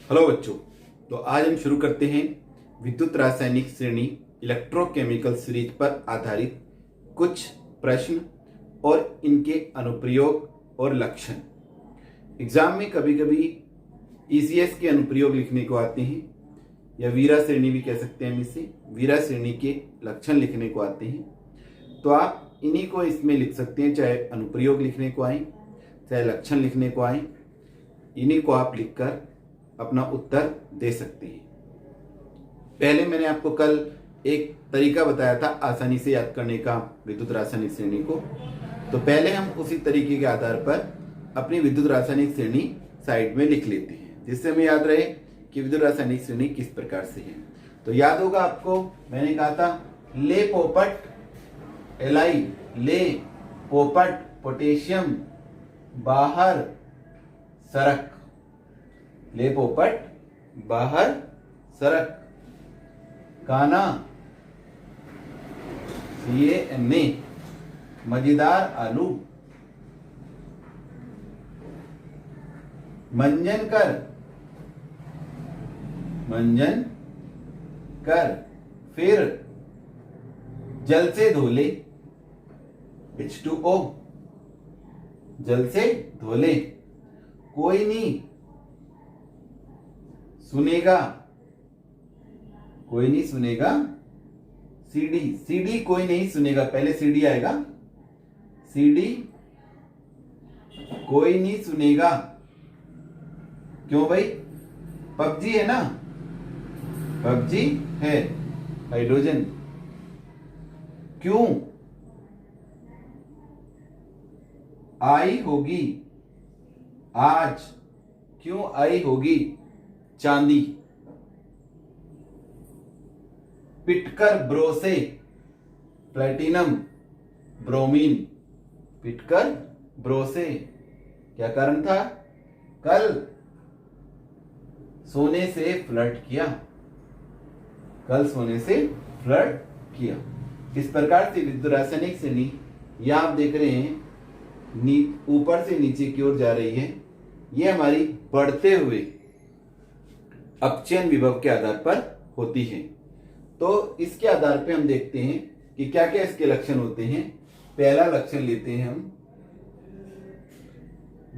Hello बच्चों। तो आज हम शुरू करते हैं विद्युत रासायनिक श्रेणी इलेक्ट्रोकेमिकल सीरीज पर आधारित कुछ प्रश्न और इनके अनुप्रयोग और लक्षण। एग्जाम में कभी कभी ईसीएस के अनुप्रयोग लिखने को आते हैं या वीरा श्रेणी भी कह सकते हैं हम इसे, वीरा श्रेणी के लक्षण लिखने को आते हैं। तो आप इन्हीं को इसमें लिख सकते हैं, चाहे अनुप्रयोग लिखने को आए चाहे लक्षण लिखने को आए, इन्हीं को आप लिखकर अपना उत्तर दे सकते हैं। पहले मैंने आपको कल एक तरीका बताया था आसानी से याद करने का विद्युत रासायनिक श्रेणी को। तो पहले हम उसी तरीके के आधार पर अपनी विद्युत रासायनिक श्रेणी साइड में लिख लेते हैं, जिससे हमें याद रहे कि विद्युत रासायनिक श्रेणी किस प्रकार से है। तो याद होगा आपको, मैंने कहा था ले पोपट एलाई, ले पोपट पोटेशियम बाहर सरक, ले पोपट बाहर सरक, काना CANA मजेदार आलू, मंजन कर, मंजन कर, फिर जल से धो ले, H2O जल से धो ले, कोई नहीं सुनेगा, कोई नहीं सुनेगा, CD CD कोई नहीं सुनेगा, पहले CD आएगा, CD कोई नहीं सुनेगा। क्यों भाई? पबजी है ना, पबजी है, हाइड्रोजन। क्यों? आई होगी आज, क्यों आई होगी चांदी, पिटकर ब्रोसे प्लेटिनम ब्रोमीन, पिटकर ब्रोसे क्या कारण था? कल सोने से फ्लर्ट किया, कल सोने से फ्लर्ट किया। इस प्रकार से विद्युत रासायनिक श्रेणी यह आप देख रहे हैं ऊपर से नीचे की ओर जा रही है। यह हमारी बढ़ते हुए अपचयन विभव के आधार पर होती है। तो इसके आधार पे हम देखते हैं कि क्या क्या इसके लक्षण होते हैं। पहला लक्षण लेते हैं हम,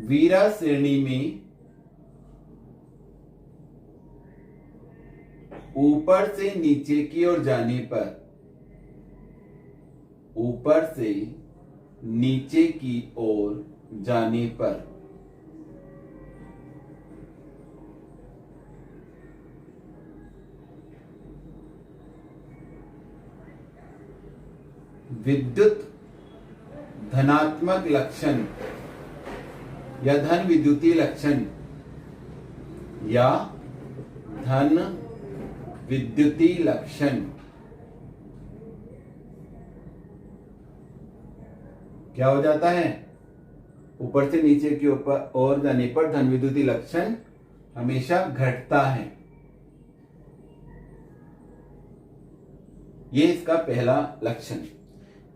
वीरा श्रेणी में ऊपर से नीचे की ओर जाने पर, ऊपर से नीचे की ओर जाने पर विद्युत धनात्मक लक्षण या धन विद्युतीय लक्षण या धन विद्युतीय लक्षण क्या हो जाता है? ऊपर से नीचे की ओर जाने पर धन विद्युतीय लक्षण हमेशा घटता है। ये इसका पहला लक्षण।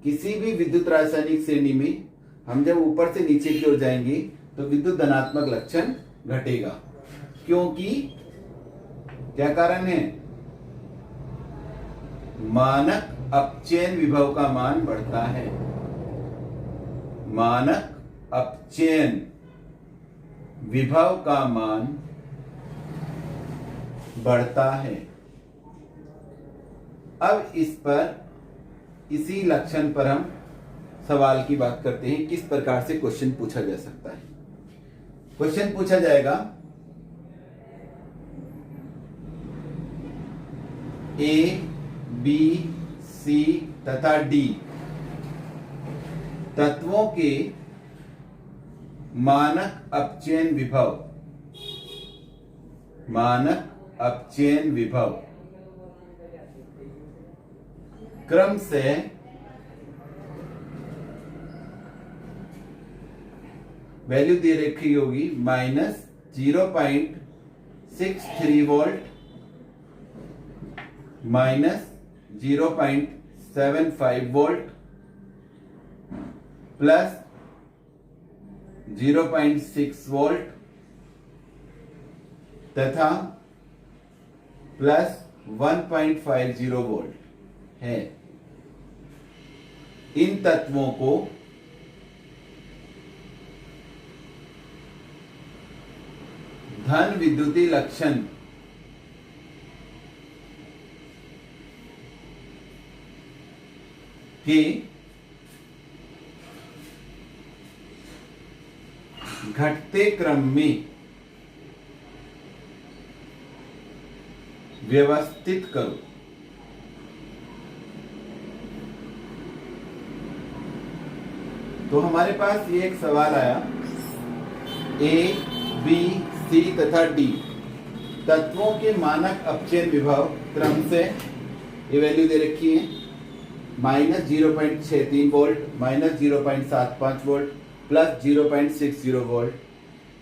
किसी भी विद्युत रासायनिक श्रेणी में हम जब ऊपर से नीचे की ओर जाएंगे तो विद्युत धनात्मक लक्षण घटेगा, क्योंकि क्या कारण है? मानक अपचयन विभव का मान बढ़ता है, मानक अपचयन विभव का मान बढ़ता है। अब इसी लक्षण पर हम सवाल की बात करते हैं, किस प्रकार से क्वेश्चन पूछा जा सकता है। क्वेश्चन पूछा जाएगा, A, B, C तथा D तत्वों के मानक अपचयन विभव, मानक अपचयन विभव क्रम से वैल्यू दे रखी होगी -0.63 वोल्ट, -0.75 वोल्ट, प्लस 0.6 वोल्ट तथा प्लस 1.50 वोल्ट है। इन तत्वों को धन विद्युतीय लक्षण के घटते क्रम में व्यवस्थित करो। तो हमारे पास ये एक सवाल आया, ए, बी, सी तथा डी तत्वों के मानक अपचयन विभव क्रम से ये वैल्यू दे रखी है, -0.63 वोल्ट, -0.75 वोल्ट, प्लस 0.60 वोल्ट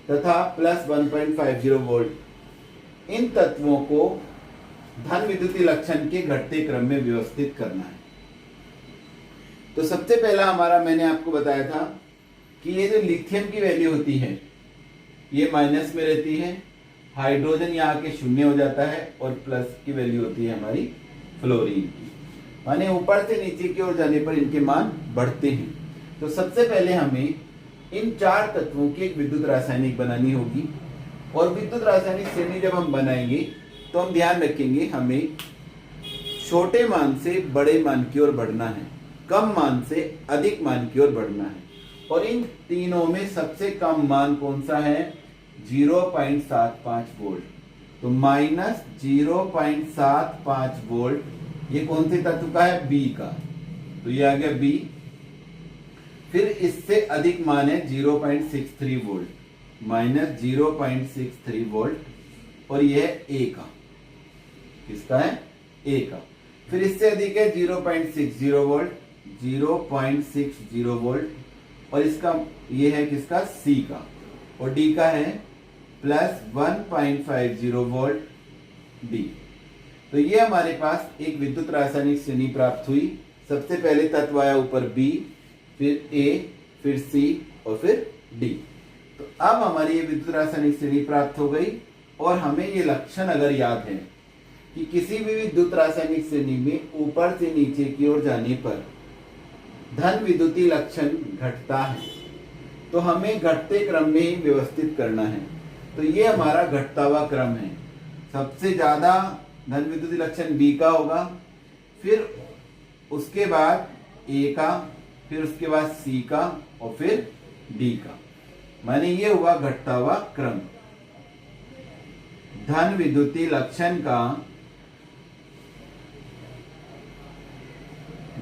तथा प्लस 1.50 वोल्ट। इन तत्वों को धन विद्युतीय लक्षण के घटते क्रम में व्यवस्थित करना है। तो सबसे पहला हमारा, मैंने आपको बताया था कि ये जो लिथियम की वैल्यू होती है ये माइनस में रहती है, हाइड्रोजन यहाँ के शून्य हो जाता है और प्लस की वैल्यू होती है हमारी फ्लोरीन की, माने ऊपर से नीचे की ओर जाने पर इनके मान बढ़ते हैं। तो सबसे पहले हमें इन चार तत्वों की एक विद्युत रासायनिक बनानी होगी और विद्युत रासायनिक श्रेणी जब हम बनाएंगे तो हम ध्यान रखेंगे हमें छोटे मान से बड़े मान की ओर बढ़ना है, कम मान से अधिक मान की ओर बढ़ना है। और इन तीनों में सबसे कम मान कौन सा है? 0.75 वोल्ट। तो -0.75 वोल्ट ये कौन से तत्व का है? बी का। तो ये आ गया बी। फिर इससे अधिक मान है 0.63 वोल्ट, -0.63 वोल्ट और ये है ए का। किसका है? ए का। फिर इससे अधिक है 0.60 वोल्ट, 0.60 वोल्ट और इसका ये है किसका? सी का। और डी का है प्लस 1.50 वोल्ट डी। तो ये हमारे पास एक विद्युत रासायनिक श्रेणी प्राप्त हुई। सबसे पहले तत्व आया ऊपर बी, फिर ए, फिर सी और फिर डी। तो अब हमारी ये विद्युत रासायनिक श्रेणी प्राप्त हो गई और हमें ये लक्षण अगर याद है कि किसी भी विद्युत रासायनिक श्रेणी में ऊपर से नीचे की ओर जाने पर धन विद्युतीय लक्षण घटता है तो हमें घटते क्रम में ही व्यवस्थित करना है। तो ये हमारा घटता हुआ क्रम है। सबसे ज्यादा धन विद्युतीय लक्षण बी का होगा, फिर उसके बाद ए का, फिर उसके बाद सी का और फिर डी का। माने ये हुआ घटता हुआ क्रम। धन विद्युतीय लक्षण का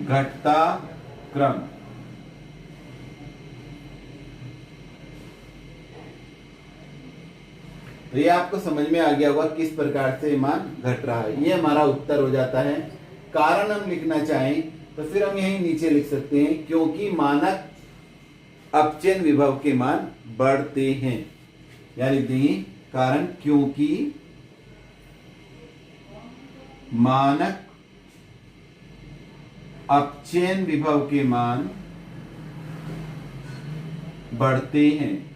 घटता क्रम। तो ये आपको समझ में आ गया होगा किस प्रकार से मान घट रहा है। ये हमारा उत्तर हो जाता है। कारण हम लिखना चाहें तो फिर हम यहीं नीचे लिख सकते हैं, क्योंकि मानक अपचयन विभव के मान बढ़ते हैं। या लिख देंगे कारण क्योंकि मानक अपचयन विभव के मान बढ़ते हैं।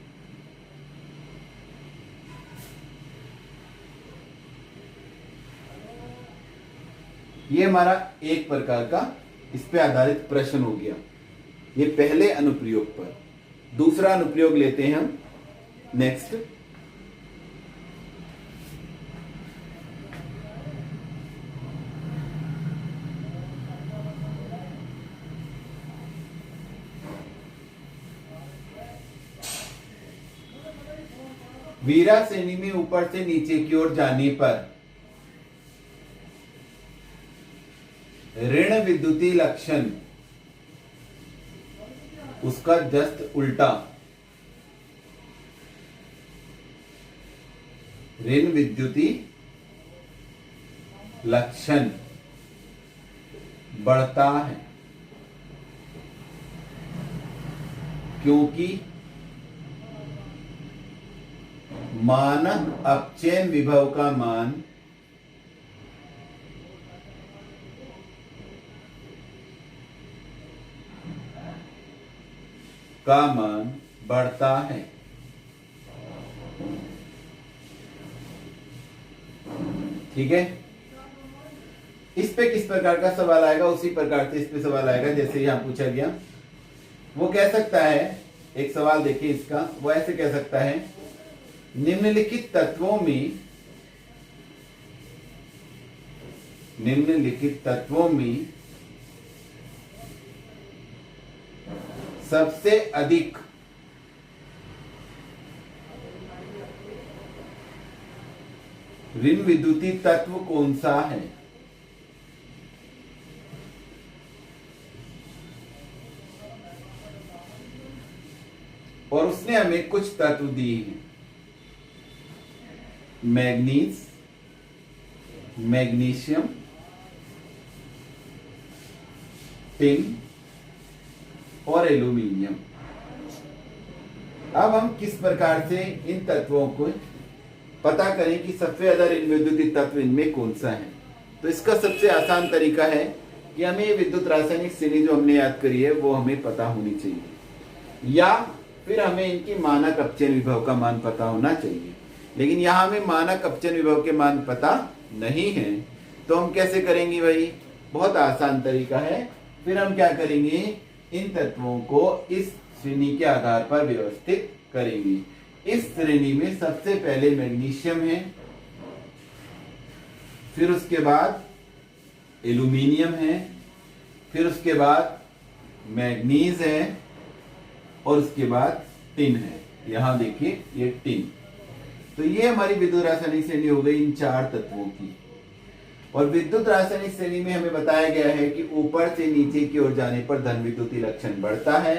ये हमारा एक प्रकार का इस पे आधारित प्रश्न हो गया, ये पहले अनुप्रयोग पर। दूसरा अनुप्रयोग लेते हैं हम नेक्स्ट। वीरा श्रेणी में ऊपर से नीचे की ओर जाने पर ऋण विद्युतीय लक्षण उसका जस्ट उल्टा, ऋण विद्युतीय लक्षण बढ़ता है, क्योंकि मानक अपचयन विभव का मान बढ़ता है। ठीक है। इस पे किस प्रकार का सवाल आएगा, उसी प्रकार से इस पे सवाल आएगा जैसे यहां पूछा गया। वो कह सकता है, एक सवाल देखिए इसका, वो ऐसे कह सकता है, निम्नलिखित तत्वों में सबसे अधिक ऋण विद्युतीय तत्व कौन सा है। और उसने हमें कुछ तत्व दिए हैं, मैग्नीज, मैग्नीशियम, टिन और एल्यूमिनियम। अब हम किस प्रकार से इन तत्वों को पता करें कि सबसे ज्यादा ऋण विद्युतीय तत्व इनमें कौन सा है। तो इसका सबसे आसान तरीका है कि हमें ये विद्युत रासायनिक श्रेणी जो हमने याद करी है वो हमें पता होनी चाहिए, या फिर हमें इनकी मानक अपचयन विभव का मान पता होना चाहिए। लेकिन यहां हमें मानक अपचयन विभव के मान पता नहीं है, तो हम कैसे करेंगे भाई? बहुत आसान तरीका है। फिर हम क्या करेंगे, इन तत्वों को इस श्रेणी के आधार पर व्यवस्थित करेंगे। इस श्रेणी में सबसे पहले मैग्नीशियम है, फिर उसके बाद एल्यूमिनियम है, फिर उसके बाद मैग्नीज है, और उसके बाद टिन है। यहां देखिए ये टिन। तो ये हमारी विद्युत रासायनिक श्रेणी हो गई इन चार तत्वों की। और विद्युत रासायनिक श्रेणी में हमें बताया गया है कि ऊपर से नीचे की ओर जाने पर धन विद्युतीय लक्षण बढ़ता है।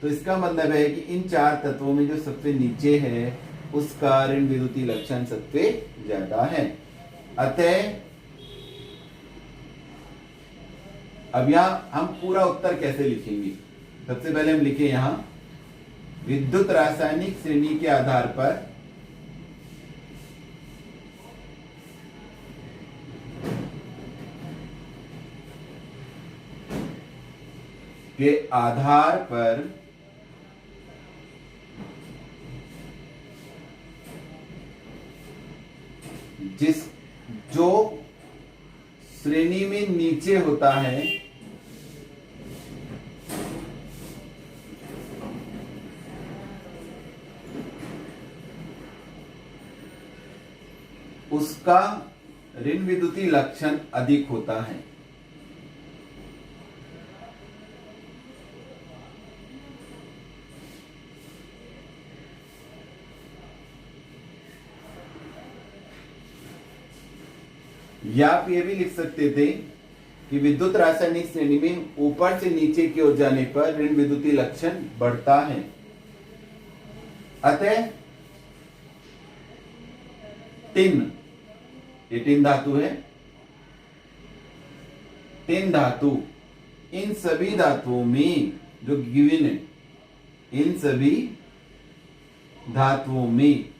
तो इसका मतलब है कि इन चार तत्वों में जो सबसे नीचे है उसका ऋण विद्युतीय लक्षण सबसे ज्यादा है। अतः अब यहां हम पूरा उत्तर कैसे लिखेंगे? सबसे पहले हम लिखें यहां, विद्युत रासायनिक श्रेणी के आधार पर जिस जो श्रेणी में नीचे होता है उसका ऋण विद्युतीय लक्षण अधिक होता है। या आप ये भी लिख सकते थे कि विद्युत रासायनिक श्रेणी में ऊपर से नीचे की ओर जाने पर ऋण विद्युतीय लक्षण बढ़ता है। अतः टिन, ये टिन धातु है, टिन धातु इन सभी धातुओं में जो गिवन है, इन सभी धातुओं में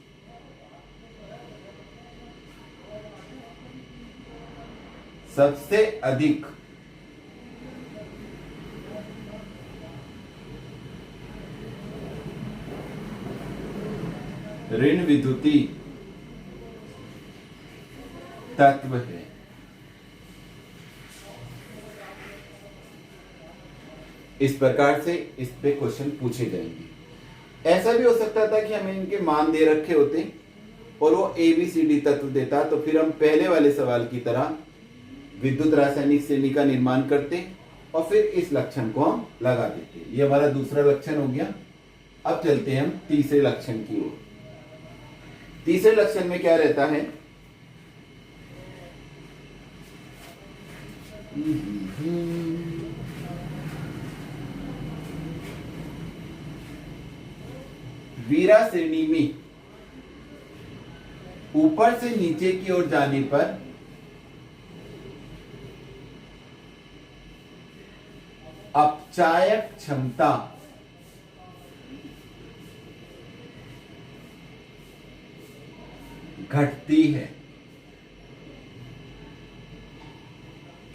सबसे अधिक ऋण विद्युतीय तत्व है। इस प्रकार से इस पे क्वेश्चन पूछे जाएंगे। ऐसा भी हो सकता था कि हमें इनके मान दे रखे होते और वो ABCD तत्व देता, तो फिर हम पहले वाले सवाल की तरह विद्युत रासायनिक श्रेणी का निर्माण करते और फिर इस लक्षण को हम लगा देते। ये हमारा दूसरा लक्षण हो गया। अब चलते हैं हम तीसरे लक्षण की ओर। तीसरे लक्षण में क्या रहता है? वीरा श्रेणी में ऊपर से नीचे की ओर जाने पर अपचायक क्षमता घटती है,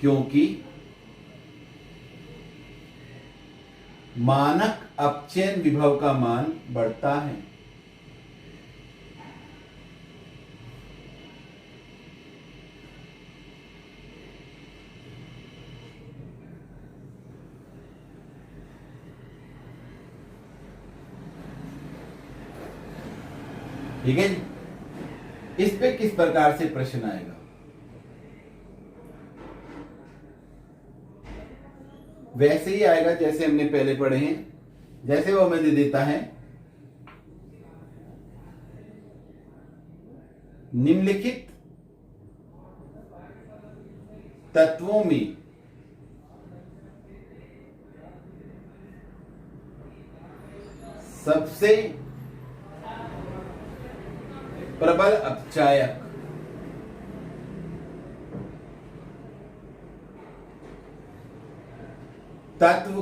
क्योंकि मानक अपचयन विभव का मान बढ़ता है। ठीक है जी। इस पे किस प्रकार से प्रश्न आएगा? वैसे ही आएगा जैसे हमने पहले पढ़े हैं। जैसे वो हमें दे देता है निम्नलिखित तत्वों में सबसे प्रबल अपचायक तत्व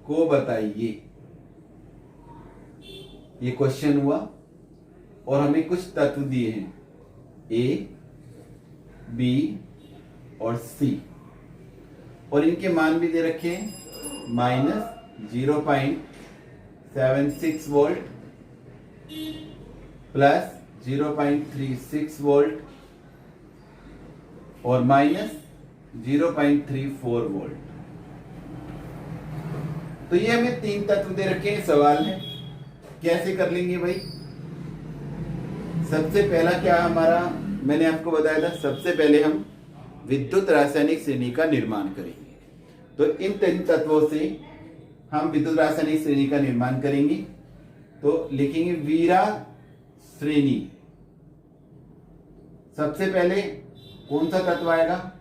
को बताइए। ये क्वेश्चन हुआ और हमें कुछ तत्व दिए हैं ए, बी और सी, और इनके मान भी दे रखे हैं -0.76 वोल्ट प्लस 0.36 वोल्ट और -0.34 वोल्ट। तो ये हमें 3 तत्व दे रखे हैं। सवाल है कैसे कर लेंगे भाई? सबसे पहला क्या हमारा, मैंने आपको बताया था, सबसे पहले हम विद्युत रासायनिक श्रेणी का निर्माण करेंगे। तो इन 3 तत्वों से हम विद्युत रासायनिक श्रेणी का निर्माण करेंगे। तो लिखेंगे वीरा श्रेणी। सबसे पहले कौन सा तत्व आएगा?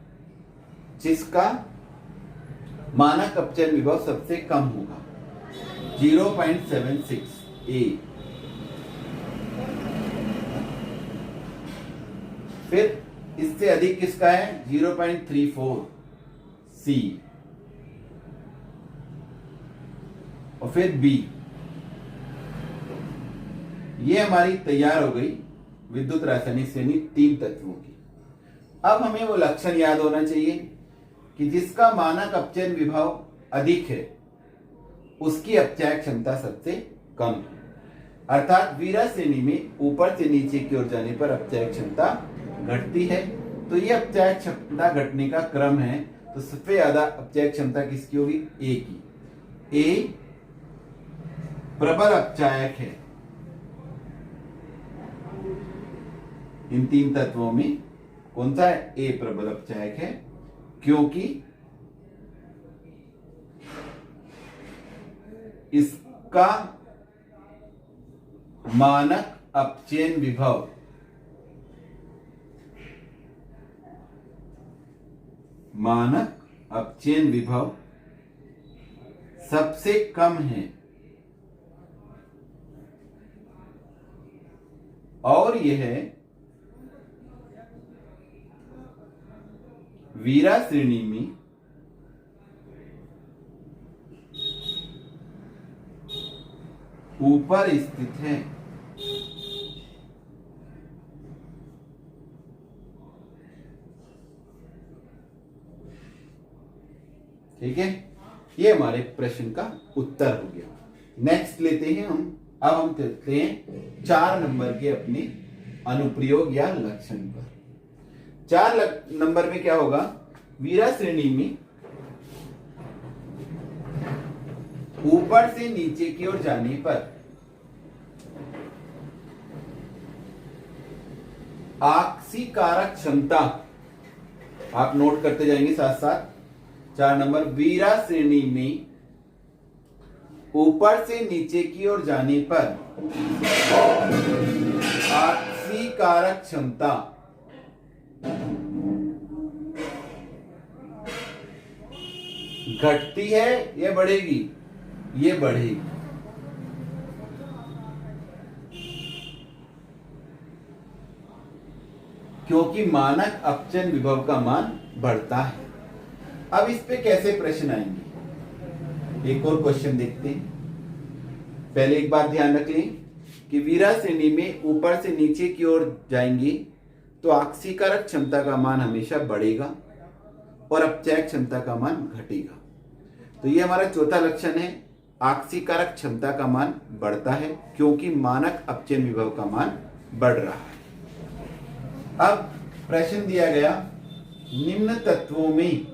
जिसका मानक अपचयन विभव सबसे कम होगा, 0.76 ए। फिर इससे अधिक किसका है? 0.34 सी, और फिर बी। ये हमारी तैयार हो गई विद्युत रासायनिक श्रेणी 3 तत्वों की। अब हमें वो लक्षण याद होना चाहिए कि जिसका मानक अपचयन विभव अधिक है उसकी अपचय क्षमता सबसे कम है। अर्थात वीरा श्रेणी में ऊपर से नीचे की ओर जाने पर अपचय क्षमता घटती है। तो ये अपचय क्षमता घटने का क्रम है। तो सबसे ज्यादा अपचय क्षमता किसकी होगी? ए की। ए प्रबल अपचायक है इन 3 तत्वों में। कौन सा है? ए प्रबल अपचायक है, क्योंकि इसका मानक अपचयन विभव सबसे कम है, और यह वीरा श्रेणी में ऊपर स्थित है। ठीक है, ये हमारे प्रश्न का उत्तर हो गया। नेक्स्ट लेते हैं हम। अब हम चलते हैं 4 नंबर के अपने अनुप्रयोग या लक्षण पर। 4 नंबर में क्या होगा? वीरा श्रेणी में ऊपर से नीचे की ओर जाने पर आक्सीकारक क्षमता, आप नोट करते जाएंगे साथ साथ। 4 नंबर, वीरा श्रेणी में ऊपर से नीचे की ओर जाने पर आक्सीकारक क्षमता घटती है या बढ़ेगी? ये बढ़ेगी, क्योंकि मानक अपचयन विभव का मान बढ़ता है। अब इस पे कैसे प्रश्न आएंगे? एक और क्वेश्चन देखते हैं। पहले एक बात ध्यान रख लें कि वीरा श्रेणी में ऊपर से नीचे की ओर जाएंगे तो आक्सीकारक क्षमता का मान हमेशा बढ़ेगा और अपचय क्षमता का मान घटेगा। तो ये हमारा चौथा लक्षण है, आक्सीकारक क्षमता का मान बढ़ता है क्योंकि मानक अपचयन विभव का मान बढ़ रहा है। अब प्रश्न दिया गया, निम्न तत्वों में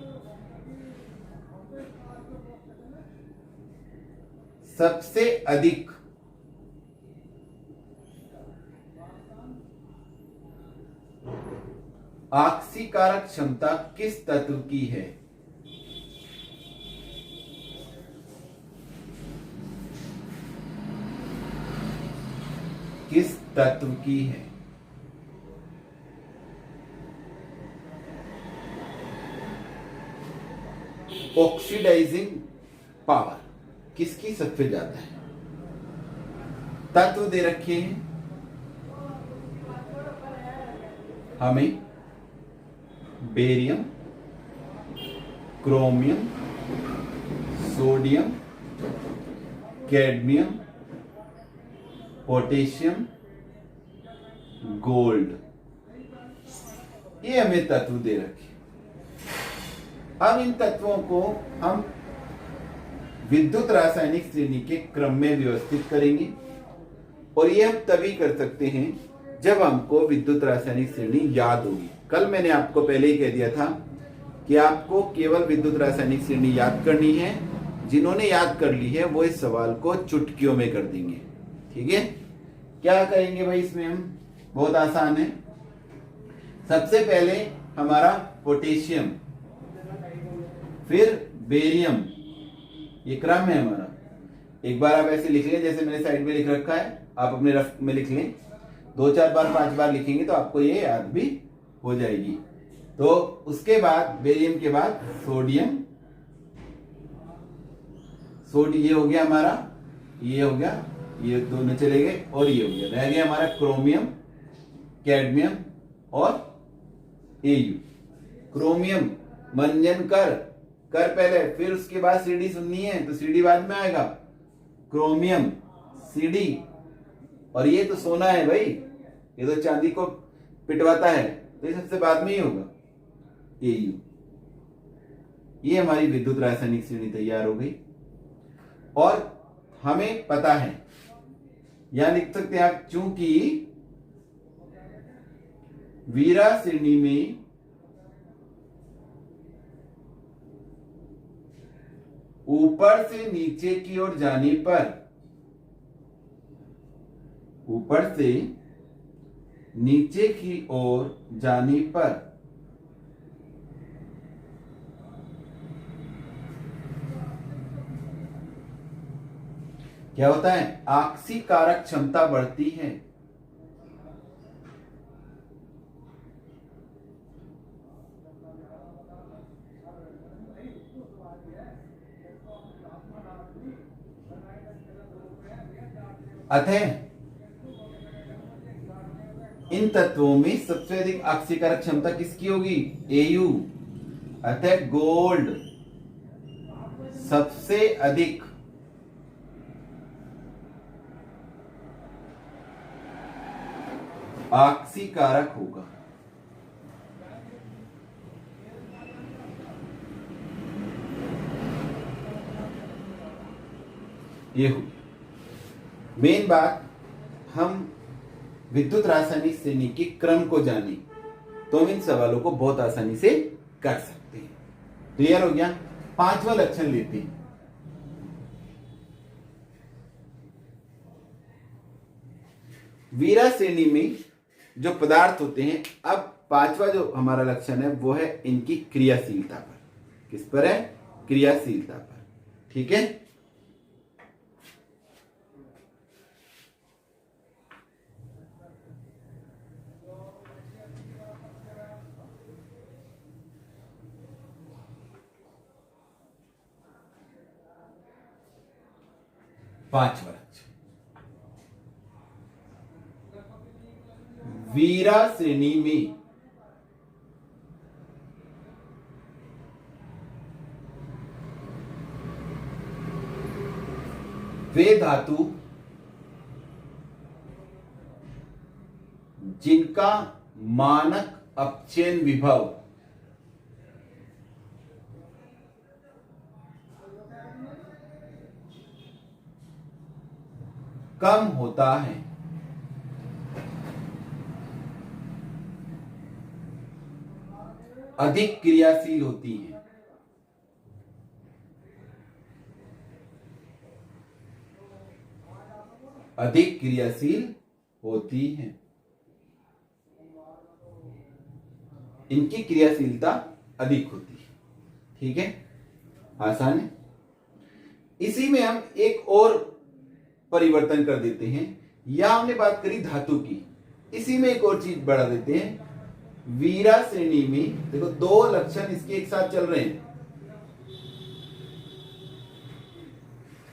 सबसे अधिक आक्सीकारक क्षमता किस तत्व की है? किस तत्व की है? ऑक्सीडाइजिंग पावर किसकी सबसे ज्यादा है? तत्व दे रखे हैं हमें, barium, chromium, sodium, cadmium, potassium, gold, ये हमें तत्व दे रखे। अब इन तत्वों को हम विद्युत रासायनिक श्रेणी के क्रम में व्यवस्थित करेंगे और ये हम तभी कर सकते हैं जब हमको विद्युत रासायनिक श्रेणी याद होगी। कल मैंने आपको पहले ही कह दिया था कि आपको केवल विद्युत रासायनिक श्रेणी याद करनी है। जिन्होंने याद कर ली है वो इस सवाल को चुटकियों में कर देंगे। ठीक है, क्या करेंगे भाई इसमें हम? बहुत आसान है। सबसे पहले हमारा पोटेशियम, फिर बेरियम, ये क्रम है हमारा। एक बार आप ऐसे लिख लें जैसे मैंने साइड में लिख रखा है, आप अपने रफ में लिख लें। 2-4 बार 5 बार लिखेंगे तो आपको ये याद भी हो जाएगी। तो उसके बाद बेरियम के बाद सोडियम, ये हो गया हमारा, ये हो गया, ये दोनों चले गए और ये हो गया। रह गया हमारा क्रोमियम, कैडमियम और एयू। क्रोमियम मंजन कर पहले, फिर उसके बाद सीडी सुननी है तो सीडी बाद में आएगा। क्रोमियम, सीडी, और ये तो सोना है भाई, ये तो चांदी को पिटवाता है, तो ये सबसे बाद में ही होगा एयू। ये हमारी विद्युत रासायनिक श्रेणी तैयार हो गई और हमें पता है, यहां लिख सकते हैं आप, चूंकि वीरा श्रेणी में ऊपर से नीचे की ओर जाने पर, ऊपर से नीचे की ओर जाने पर क्या होता है? आक्सीकारक क्षमता बढ़ती है। अतः इन तत्वों में सबसे अधिक आक्सीकारक क्षमता किसकी होगी? एयू। अतः गोल्ड सबसे अधिक आक्सीकारक होगा। ये हो मेन बात। हम विद्युत रासायनिक श्रेणी के क्रम को जाने तो हम इन सवालों को बहुत आसानी से कर सकते हैं। क्लियर हो गया? 5वां लक्षण लेते हैं। वीरा श्रेणी में जो पदार्थ होते हैं, अब 5वां जो हमारा लक्षण है वो है इनकी क्रियाशीलता पर। किस पर है? क्रियाशीलता पर। ठीक है, पांचवा लक्षण, वीरा श्रेणी में वे धातु जिनका मानक अपचयन विभव कम होता है, अधिक क्रियाशील होती हैं। अधिक क्रियाशील होती हैं। इनकी क्रियाशीलता अधिक होती है। ठीक है, आसान है। इसी में हम एक और परिवर्तन कर देते हैं। यहां हमने बात करी धातु की, इसी में एक और चीज बढ़ा देते हैं। वीरा श्रेणी में देखो दो लक्षण इसके एक साथ चल रहे हैं।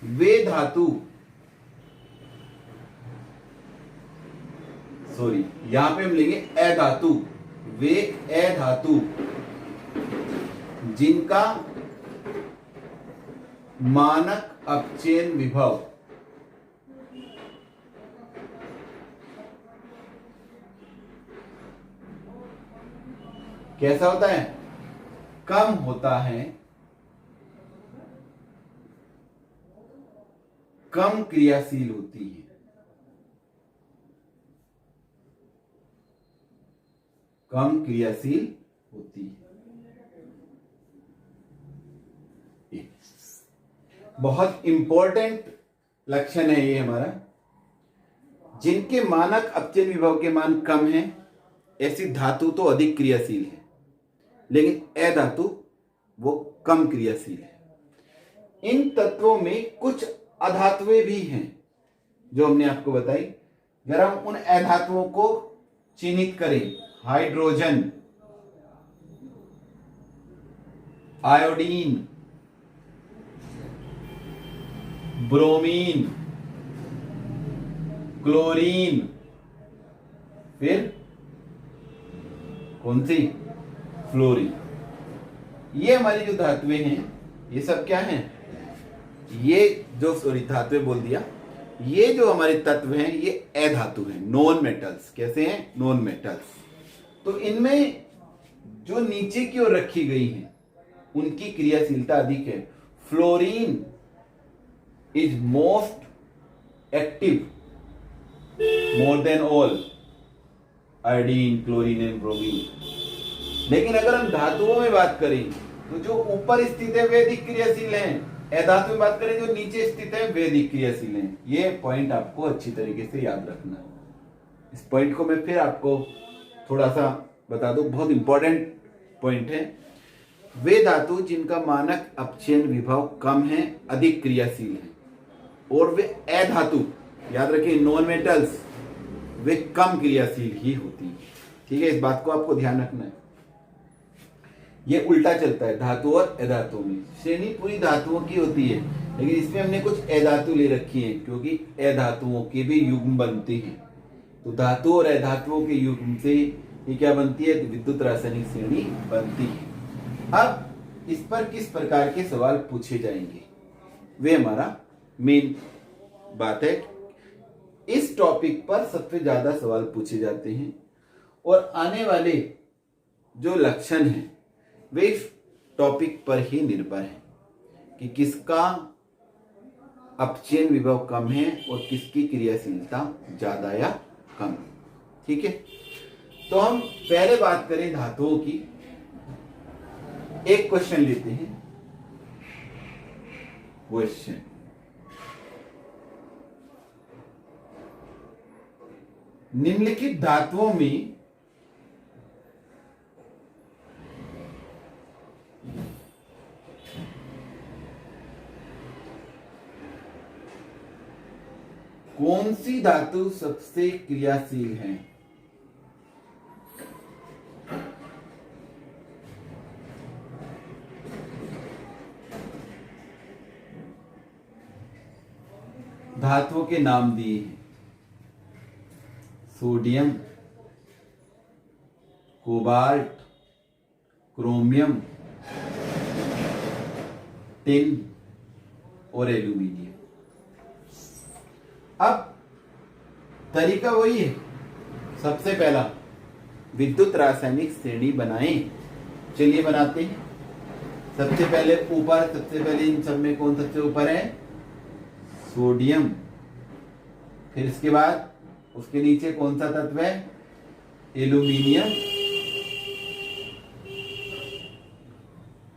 वे धातु, सॉरी यहां पे हम लेंगे अधातु, वे अधातु जिनका मानक अपचयन विभव कैसा होता है, कम होता है, कम क्रियाशील होती है, कम क्रियाशील होती है। बहुत इंपॉर्टेंट लक्षण है ये हमारा। जिनके मानक अपचयन विभव के मान कम हैं, ऐसी धातु तो अधिक क्रियाशील है, लेकिन अधातु वो कम क्रियाशील है। इन तत्वों में कुछ अधातुएं भी हैं जो हमने आपको बताई। जरा हम उन अधातुओं को चिन्हित करें। हाइड्रोजन, आयोडीन, ब्रोमीन, क्लोरीन, फिर कौन सी, फ्लोरीन। ये हमारी जो धातुएं हैं ये सब क्या हैं, ये जो सॉरी धातुएं बोल दिया, ये जो हमारे तत्व हैं ये अधातु हैं, नॉन मेटल्स। कैसे हैं, नॉन मेटल्स। तो इनमें जो नीचे की ओर रखी गई हैं उनकी क्रियाशीलता अधिक है। Fluorine is most active more than all iodine, chlorine and bromine. लेकिन अगर हम धातुओं में बात करें तो जो ऊपर स्थित है वे अधिक क्रियाशील हैं। अधातु में बात करें जो नीचे स्थित है वे अधिक क्रियाशील हैं। ये पॉइंट आपको अच्छी तरीके से याद रखना है। इस पॉइंट को मैं फिर आपको थोड़ा सा बता दूं, बहुत इंपॉर्टेंट पॉइंट है। वे धातु जिनका मानक अपचयन विभव कम है, अधिक क्रियाशील है। और वे अधातु, याद रखिए नॉन मेटल्स, वे कम क्रियाशील ही होती है। ठीक है, इस बात को आपको ध्यान रखना है। ये उल्टा चलता है धातु और अधातु में। श्रेणी पूरी धातुओं की होती है, लेकिन इसमें हमने कुछ अधातु ले रखी है क्योंकि अधातुओं के भी युग्म बनते हैं। तो धातु और अधातुओं के युग्म से ये क्या बनती है, विद्युत रासायनिक श्रेणी बनती है। अब इस पर किस प्रकार के सवाल पूछे जाएंगे वे हमारा मेन बात है। इस टॉपिक पर सबसे ज्यादा सवाल पूछे जाते हैं और आने वाले जो लक्षण हैं वे इस टॉपिक पर ही निर्भर है कि किसका अपचयन विभव कम है और किसकी क्रियाशीलता ज्यादा या कम। ठीक है, तो हम पहले बात करें धातुओं की। एक क्वेश्चन लेते हैं। क्वेश्चन, निम्नलिखित धातुओं में कौन सी धातु सबसे क्रियाशील है? धातुओं के नाम दिए हैं, सोडियम, कोबाल्ट, क्रोमियम, टिन और एल्यूमिनियम। अब तरीका वही है। सबसे पहला विद्युत रासायनिक श्रेणी बनाएं। चलिए बनाते हैं। सबसे पहले ऊपर, सबसे पहले इन सब में कौन सबसे ऊपर है? सोडियम। फिर इसके बाद उसके नीचे कौन सा तत्व है? एल्यूमिनियम।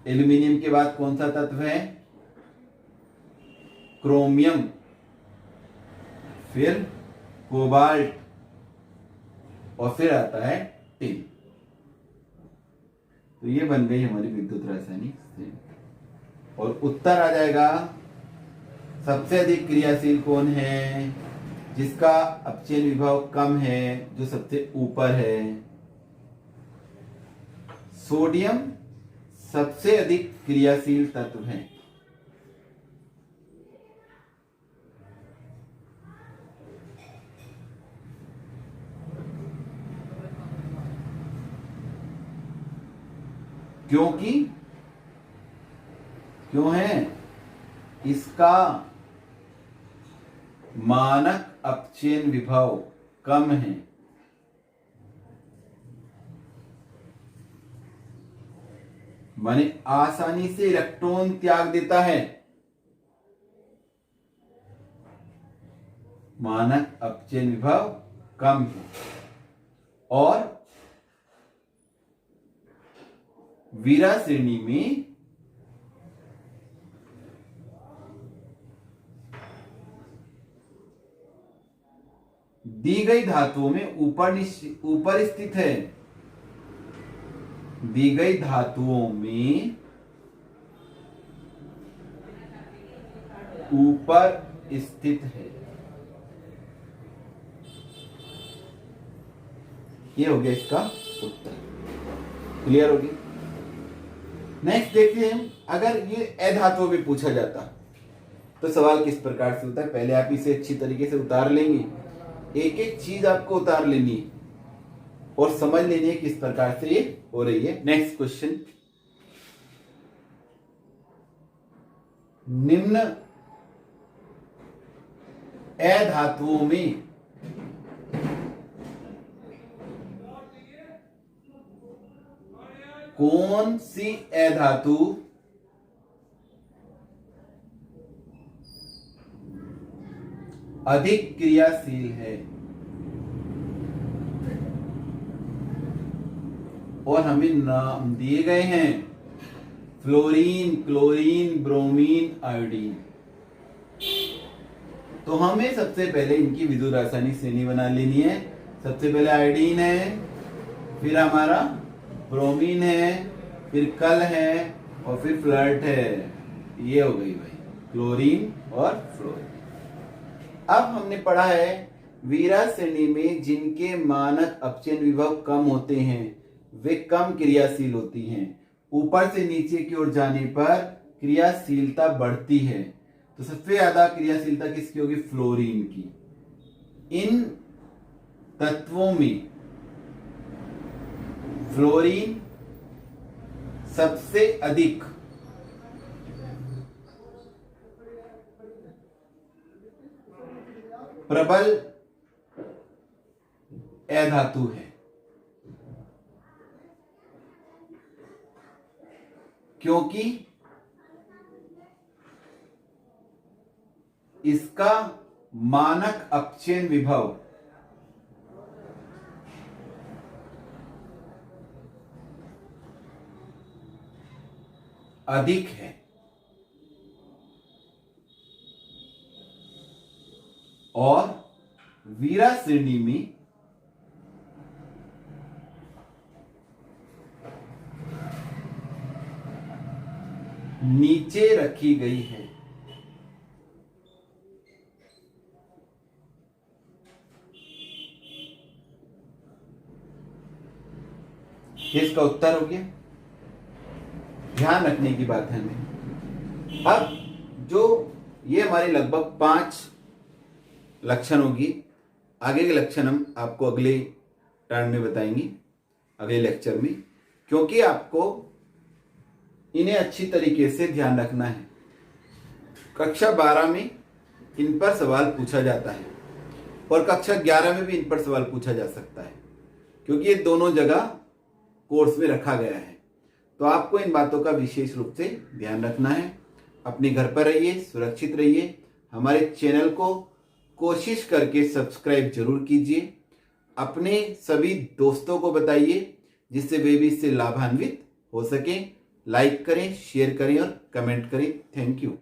एल्यूमिनियम के बाद कौन सा तत्व है? क्रोमियम। फिर कोबाल्ट और फिर आता है टिन। तो ये बन गई हमारी विद्युत रासायनिक श्रेणी। और उत्तर आ जाएगा सबसे अधिक क्रियाशील कौन है, जिसका अपचयन विभव कम है, जो सबसे ऊपर है। सोडियम सबसे अधिक क्रियाशील तत्व है। क्योंकि क्यों है, इसका मानक अपचयन विभव कम है। माने आसानी से इलेक्ट्रॉन त्याग देता है। मानक अपचयन विभव कम है। और वीरा श्रेणी में दी गई धातुओं में ऊपर स्थित है। दी गई धातुओं में ऊपर स्थित है। ये हो गया इसका उत्तर। क्लियर होगी। नेक्स्ट देखते हैं, अगर ये अधातुओं में पूछा जाता तो सवाल किस प्रकार से होता है। पहले आप इसे अच्छी तरीके से उतार लेंगे, एक एक चीज आपको उतार लेनी है और समझ लेनी है किस प्रकार से ये हो रही है। नेक्स्ट क्वेश्चन, निम्न अधातुओं में कौन सी अधातु अधिक क्रियाशील है। और हमें नाम दिए गए हैं फ्लोरीन, क्लोरीन, ब्रोमीन, आयोडीन। तो हमें सबसे पहले इनकी विद्युत रासायनिक श्रेणी बना लेनी है। सबसे पहले आयोडीन है, फिर हमारा ब्रोमीन है, फिर कल है और फिर फ्लर्ट है। ये हो गई भाई क्लोरीन और फ्लोरीन। अब हमने पढ़ा है वीरा श्रेणी में जिनके मानक अपचयन विभव कम होते हैं वे कम क्रियाशील होती हैं। ऊपर से नीचे की ओर जाने पर क्रियाशीलता बढ़ती है। तो सबसे ज्यादा क्रियाशीलता किसकी होगी, फ्लोरीन की। इन तत्वों में फ्लोरीन सबसे अधिक प्रबल अधातु है, क्योंकि इसका मानक अपचयन विभव अधिक है। और वीरा श्रेणी में नीचे रखी गई है। इसका उत्तर हो गया। ध्यान रखने की बात है हमें। अब जो ये हमारे लगभग 5 लक्षण होगी, आगे के लक्षण हम आपको अगले टर्न में बताएंगे, अगले लेक्चर में, क्योंकि आपको इन्हें अच्छी तरीके से ध्यान रखना है। कक्षा 12 में इन पर सवाल पूछा जाता है और कक्षा 11 में भी इन पर सवाल पूछा जा सकता है, क्योंकि ये दोनों जगह कोर्स में रखा गया है। तो आपको इन बातों का विशेष रूप से ध्यान रखना है। अपने घर पर रहिए, सुरक्षित रहिए। हमारे चैनल को कोशिश करके सब्सक्राइब जरूर कीजिए। अपने सभी दोस्तों को बताइए जिससे वे भी इससे लाभान्वित हो सकें। लाइक करें, शेयर करें और कमेंट करें। Thank you.